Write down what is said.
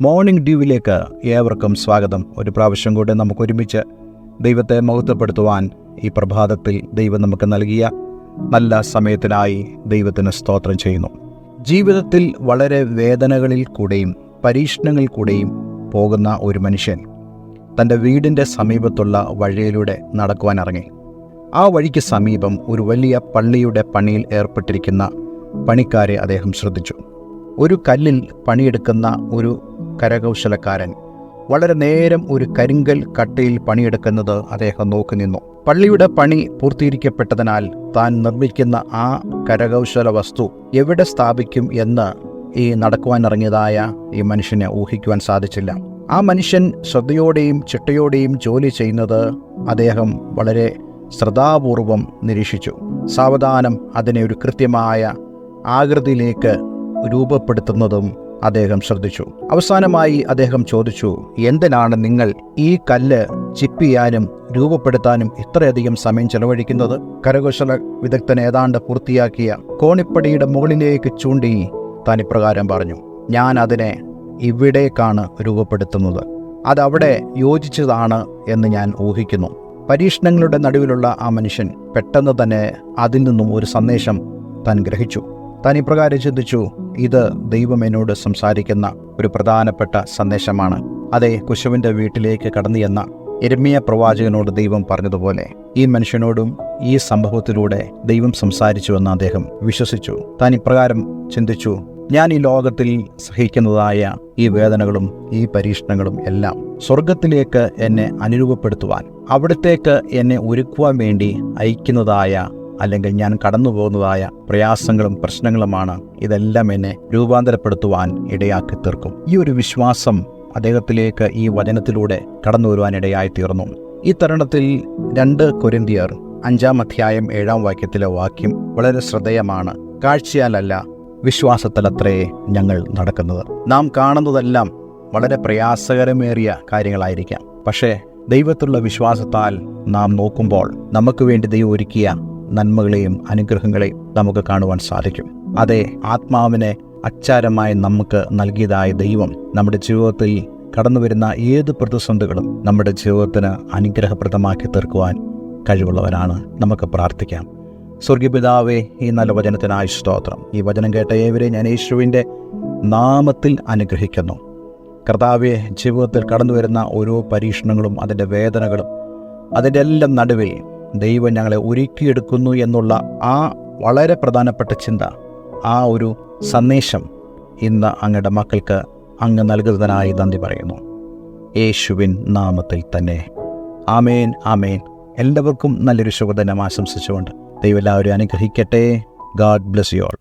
Morning ഡ്യൂവിലേക്ക് ഏവർക്കും സ്വാഗതം. ഒരു പ്രാവശ്യം കൂടെ നമുക്ക് ഒരുമിച്ച് ദൈവത്തെ മഹത്വപ്പെടുത്തുവാൻ ഈ പ്രഭാതത്തിൽ ദൈവം നമുക്ക് നൽകിയ നല്ല സമയത്തിനായി ദൈവത്തിന് സ്തോത്രം ചെയ്യുന്നു. ജീവിതത്തിൽ വളരെ വേദനകളിൽ കൂടെയും പരീക്ഷണങ്ങളിൽ കൂടെയും പോകുന്ന ഒരു മനുഷ്യൻ തൻ്റെ വീടിൻ്റെ സമീപത്തുള്ള വഴിയിലൂടെ നടക്കുവാൻ ഇറങ്ങി. ആ വഴിക്ക് സമീപം ഒരു വലിയ പള്ളിയുടെ പണിയിൽ ഏർപ്പെട്ടിരിക്കുന്ന പണിക്കാരെ അദ്ദേഹം ശ്രദ്ധിച്ചു. ഒരു കല്ലിൽ പണിയെടുക്കുന്ന ഒരു കരകൗശലക്കാരൻ വളരെ നേരം ഒരു കരിങ്കൽ കട്ടയിൽ പണിയെടുക്കുന്നത് അദ്ദേഹം നോക്കി നിന്നു. പള്ളിയുടെ പണി പൂർത്തീകരിക്കപ്പെട്ടതിനാൽ താൻ നിർമ്മിക്കുന്ന ആ കരകൗശല വസ്തു എവിടെ സ്ഥാപിക്കും എന്ന് ഈ നടക്കുവാനിറങ്ങിയതായ ഈ മനുഷ്യന് ഊഹിക്കുവാൻ സാധിച്ചില്ല. ആ മനുഷ്യൻ ശ്രദ്ധയോടെയും ചിട്ടയോടെയും ജോലി ചെയ്യുന്നത് അദ്ദേഹം വളരെ ശ്രദ്ധാപൂർവം നിരീക്ഷിച്ചു. സാവധാനം അതിനെ ഒരു കൃത്യമായ ആകൃതിയിലേക്ക് രൂപപ്പെടുത്തുന്നതും അദ്ദേഹം ശ്രദ്ധിച്ചു. അവസാനമായി അദ്ദേഹം ചോദിച്ചു, എന്തിനാണ് നിങ്ങൾ ഈ കല്ല് ചിപ്പ് ചെയ്യാനും രൂപപ്പെടുത്താനും ഇത്രയധികം സമയം ചെലവഴിക്കുന്നത്? കരകൗശല വിദഗ്ധൻ ഏതാണ്ട് പൂർത്തിയാക്കിയ കോണിപ്പടിയുടെ മുകളിലേക്ക് ചൂണ്ടി താൻ ഇപ്രകാരം പറഞ്ഞു, ഞാൻ അതിനെ ഇവിടേക്കാണ് രൂപപ്പെടുത്തുന്നത്. അതവിടെ യോജിച്ചതാണ് എന്ന് ഞാൻ ഊഹിക്കുന്നു. പരീക്ഷണങ്ങളുടെ നടുവിലുള്ള ആ മനുഷ്യൻ പെട്ടെന്ന് തന്നെ അതിൽ നിന്നും ഒരു സന്ദേശം താൻ ഗ്രഹിച്ചു. താൻ ഇപ്രകാരം ചിന്തിച്ചു, ഇത് ദൈവം എന്നോട് സംസാരിക്കുന്ന ഒരു പ്രധാനപ്പെട്ട സന്ദേശമാണ്. അതെ, കുശവന്റെ വീട്ടിലേക്ക് കടന്നു ചെന്ന യിരെമ്യാ പ്രവാചകനോട് ദൈവം പറഞ്ഞതുപോലെ ഈ മനുഷ്യനോടും ഈ സംഭവത്തിലൂടെ ദൈവം സംസാരിച്ചുവെന്ന് അദ്ദേഹം വിശ്വസിച്ചു. താൻ ഇപ്രകാരം ചിന്തിച്ചു, ഞാൻ ഈ ലോകത്തിൽ സഹിക്കുന്നതായ ഈ വേദനകളും ഈ പരീക്ഷണങ്ങളും എല്ലാം സ്വർഗത്തിലേക്ക് എന്നെ അനുരൂപപ്പെടുത്തുവാൻ, അവിടത്തേക്ക് എന്നെ ഒരുക്കുവാൻ വേണ്ടി അയക്കുന്നതായ അല്ലെങ്കിൽ ഞാൻ കടന്നു പോകുന്നതായ പ്രയാസങ്ങളും പ്രശ്നങ്ങളുമാണ്. ഇതെല്ലാം എന്നെ രൂപാന്തരപ്പെടുത്തുവാൻ ഇടയാക്കി തീർക്കും. ഈ ഒരു വിശ്വാസം അദ്ദേഹത്തിലേക്ക് ഈ വചനത്തിലൂടെ കടന്നു വരുവാൻ ഇടയായി തീർന്നു. ഈ തരുണത്തിൽ 2 കൊരിന്ത്യർ 5 അധ്യായം 7 വാക്യത്തിലെ വാക്യം വളരെ ശ്രദ്ധേയമാണ്. കാഴ്ചയാലല്ല വിശ്വാസത്തിലത്രേ ഞങ്ങൾ നടക്കുന്നത്. നാം കാണുന്നതെല്ലാം വളരെ പ്രയാസകരമേറിയ കാര്യങ്ങളായിരിക്കാം. പക്ഷേ ദൈവത്തിലുള്ള വിശ്വാസത്താൽ നാം നോക്കുമ്പോൾ നമുക്ക് വേണ്ടി ദൈവം ഒരുക്കിയ നന്മകളെയും അനുഗ്രഹങ്ങളെയും നമുക്ക് കാണുവാൻ സാധിക്കും. അതെ, ആത്മാവിനെ അച്ചാരമായി നമുക്ക് നൽകിയതായ ദൈവം നമ്മുടെ ജീവിതത്തിൽ കടന്നു വരുന്ന ഏത് പ്രതിസന്ധികളും നമ്മുടെ ജീവിതത്തിന് അനുഗ്രഹപ്രദമാക്കി തീർക്കുവാൻ കഴിവുള്ളവരാണ്. നമുക്ക് പ്രാർത്ഥിക്കാം. സ്വർഗീയപിതാവേ, ഈ നല്ല വചനത്തിനായി സ്തോത്രം. ഈ വചനം കേട്ട ഏവരെ ഞാൻ യേശുവിൻ്റെ നാമത്തിൽ അനുഗ്രഹിക്കുന്നു. കർത്താവേ, ജീവിതത്തിൽ കടന്നു വരുന്ന ഓരോ പരീക്ഷണങ്ങളും അതിൻ്റെ വേദനകളും അതിൻ്റെ എല്ലാം നടുവിൽ ദൈവം ഞങ്ങളെ ഒരുക്കിയെടുക്കുന്നു എന്നുള്ള ആ വളരെ പ്രധാനപ്പെട്ട ചിന്ത, ആ ഒരു സന്ദേശം ഇന്ന് അങ്ങയുടെ മക്കൾക്ക് അങ്ങ് നൽകുന്നതിനായി നന്ദി പറയുന്നു. യേശുവിൻ നാമത്തിൽ തന്നെ ആമേൻ, ആമേൻ. എല്ലാവർക്കും നല്ലൊരു ശുഭദിനം ആശംസിച്ചുകൊണ്ട് ദൈവം എല്ലാവരും അനുഗ്രഹിക്കട്ടെ. God bless you all.